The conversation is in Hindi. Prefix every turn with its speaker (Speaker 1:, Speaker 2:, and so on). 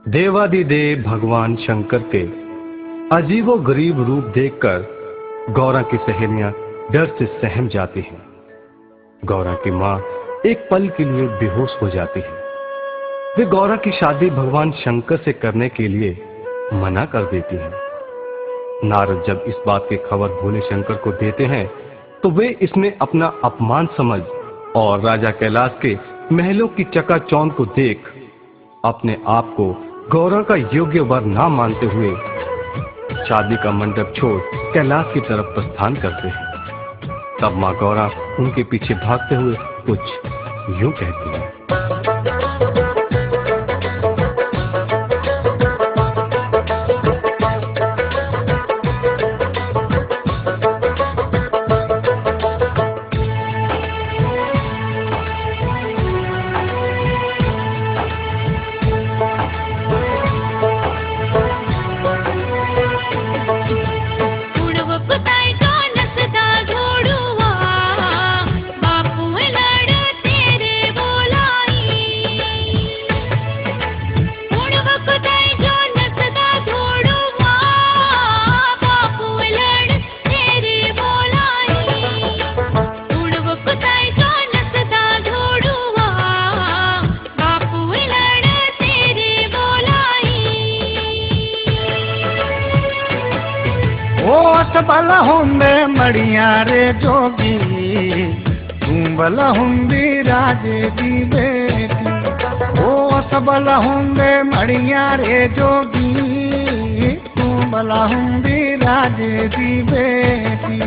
Speaker 1: देवादिदेव भगवान शंकर के अजीबो गरीब रूप देखकर गौरा की सहेलियां डर से सहम जाती हैं। गौरा की मां एक पल के लिए बेहोश हो जाती है। वे गौरा की शादी भगवान शंकर से करने के लिए मना कर देती हैं। नारद जब इस बात की खबर भोले शंकर को देते हैं तो वे इसमें अपना अपमान समझ और राजा कैलाश के महलों की चकाचौंध को देख अपने आप को गौरा का योग्य वर ना मानते हुए शादी का मंडप छोड़ कैलाश की तरफ प्रस्थान करते हैं। तब मां गौरा उनके पीछे भागते हुए कुछ यूं कहती है।
Speaker 2: बल हुंदे मड़िया रे जोगी तू बल हुंदी राजे दी बेटी। ओ सबल हुंदे मड़िया रे जोगी तू बल हुंदी राजे दी बेटी।